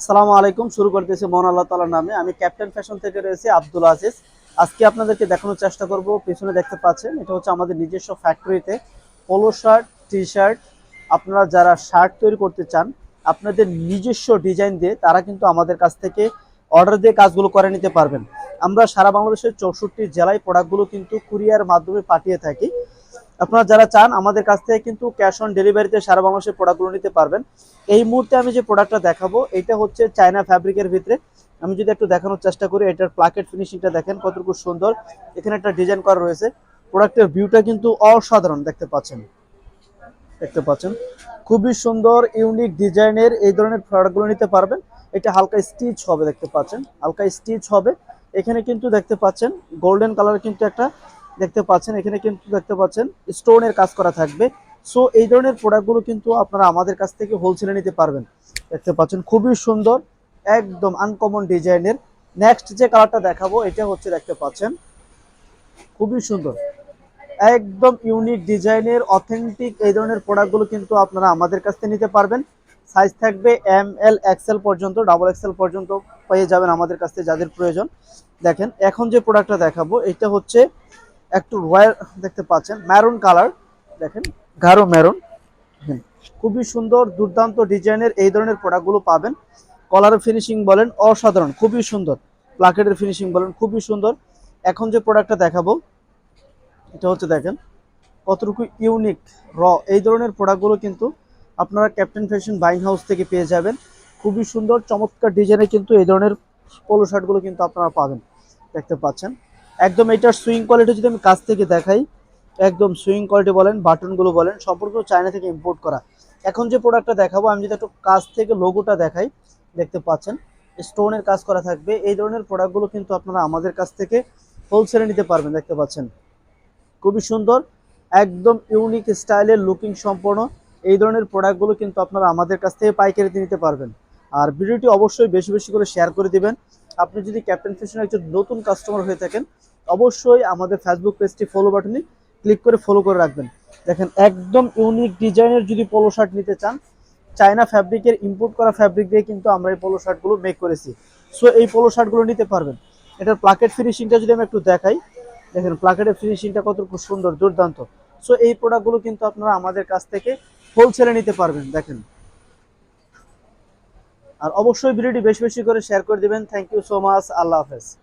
আসসালামু আলাইকুম। শুরু করতেছি মহান আল্লাহ তাআলার নামে। আমি ক্যাপ্টেন ফ্যাশন থেকে রয়েছি আব্দুল আজিজ। আজকে আপনাদেরকে দেখানোর চেষ্টা করব, পিছনে দেখতে পাচ্ছেন এটা হচ্ছে আমাদের নিজস্ব ফ্যাক্টরিতে পোলো শার্ট, টি শার্ট। আপনারা যারা শার্ট তৈরি করতে চান আপনাদের নিজস্ব ডিজাইন দিয়ে, তারা কিন্তু আমাদের কাছ থেকে অর্ডার দিয়ে কাজগুলো করে নিতে পারবেন। আমরা সারা বাংলাদেশের 64 জেলায় প্রোডাক্টগুলো কিন্তু কুরিয়ার মাধ্যমে পাঠিয়ে থাকি। আপনারা যারা চান আমাদের কাছ থেকে কিন্তু ক্যাশ অন ডেলিভারিতে সারা বাংলাদেশের প্রোডাক্টগুলো নিতে পারবেন। এই মুহূর্তে আমি যে প্রোডাক্টটা দেখাবো এটা হচ্ছে চায়না ফ্যাব্রিকের ভিতরে। আমি যদি একটু দেখানোর চেষ্টা করি, এটার প্লাকেট ফিনিশিংটা দেখেন কতটুকু সুন্দর। এখানে একটা ডিজাইন করা রয়েছে। প্রোডাক্টের ভিউটা কিন্তু অসাধারণ, দেখতে পাচ্ছেন খুবই সুন্দর ইউনিক ডিজাইনের এই ধরনের প্রোডাক্টগুলো নিতে পারবেন। এটা হালকা স্টিচ হবে, দেখতে পাচ্ছেন হালকা স্টিচ হবে। এখানে কিন্তু দেখতে পাচ্ছেন গোল্ডেন কালার কিন্তু একটা দেখতে পাচ্ছেন, এখানে কিন্তু দেখতে পাচ্ছেন স্টোনের কাজ করা থাকবে। সো এই ধরনের প্রোডাক্টগুলো কিন্তু আপনারা আমাদের কাছ থেকে হোলসেলে নিতে পারবেন। দেখতে পাচ্ছেন খুবই সুন্দর, একদম আনকমন ডিজাইনের। নেক্সট যে কালারটা দেখাবো এটা হচ্ছে দেখতে পাচ্ছেন খুবই সুন্দর, একদম ইউনিক ডিজাইনের অথেন্টিক এই ধরনের প্রোডাক্টগুলো কিন্তু আপনারা আমাদের কাছ থেকে নিতে পারবেন। সাইজ থাকবে এম এল এক্সেল পর্যন্ত, ডাবল এক্সেল পর্যন্ত পেয়ে যাবেন আমাদের কাছ থেকে যাদের প্রয়োজন। দেখেন এখন যে প্রোডাক্টটা দেখাবো এটা হচ্ছে একটু রয়্যাল, দেখতে পাচ্ছেন ম্যারুন কালার, দেখেন গাঢ় ম্যারুন। খুবই সুন্দর দুর্দান্ত ডিজাইনের এই ধরনের প্রোডাক্টগুলো পাবেন। কলার ফিনিশিং বলেন অসাধারণ, খুবই সুন্দর। প্লাকেটের ফিনিশিং বলেন খুবই সুন্দর। এখন যে প্রোডাক্টটা দেখাবো এটা হচ্ছে দেখেন কতটুকু ইউনিক র এই ধরনের প্রোডাক্টগুলো কিন্তু আপনারা ক্যাপ্টেন ফ্যাশন বাইং হাউস থেকে পেয়ে যাবেন। খুবই সুন্দর চমৎকার ডিজাইনে কিন্তু এই ধরনের পোলো শার্টগুলো কিন্তু আপনারা পাবেন। দেখতে পাচ্ছেন একদম এটার সুইং কোয়ালিটি যদি আমি কাছ থেকে দেখাই, একদম সুইং কোয়ালিটি বলেন বাটনগুলো বলেন সম্পূর্ণ চায়না থেকে ইম্পোর্ট করা। এখন যে প্রোডাক্টটা দেখাবো আমি যদি একটু কাছ থেকে লোগোটা দেখাই, দেখতে পাচ্ছেন স্টোনের কাজ করা থাকবে। এই ধরনের প্রোডাক্টগুলো কিন্তু আপনারা আমাদের কাছ থেকে হোলসেলে নিতে পারবেন। দেখতে পাচ্ছেন খুবই সুন্দর, একদম ইউনিক স্টাইলের লুকিং সম্পন্ন এই ধরনের প্রোডাক্টগুলো কিন্তু আপনারা আমাদের কাছ থেকে পাইকারিতে নিতে পারবেন। আর ভিডিওটি অবশ্যই বেশি বেশি করে শেয়ার করে দিবেন। আপনি যদি ক্যাপ্টেন ফ্যাশনের একজন নতুন কাস্টমার হয়ে থাকেন অবশ্যই আমাদের ফেসবুক পেজটি ফলো বাটনে ক্লিক করে ফলো করে রাখবেন। দেখেন একদম ইউনিক ডিজাইনের যদি পোলো শার্ট নিতে চান, চায়না ফ্যাব্রিকের ইম্পোর্ট করা ফ্যাব্রিক দিয়ে কিন্তু আমরা এই পোলো শার্টগুলো মেক করেছি। সো এই পোলো শার্টগুলো নিতে পারবেন। এটার প্লাকেট ফিনিশিংটা যদি আমি একটু দেখাই, দেখেন প্লাকেটের ফিনিশিংটা কতটুকু সুন্দর দুর্দান্ত। সো এই প্রোডাক্টগুলো কিন্তু আপনারা আমাদের কাছ থেকে হোলসেলে নিতে পারবেন। দেখেন আর অবশ্যই ভিডিওটি বেশি বেশি করে শেয়ার করে দিবেন। থ্যাংক ইউ সো মাচ, আল্লাহ হাফেজ।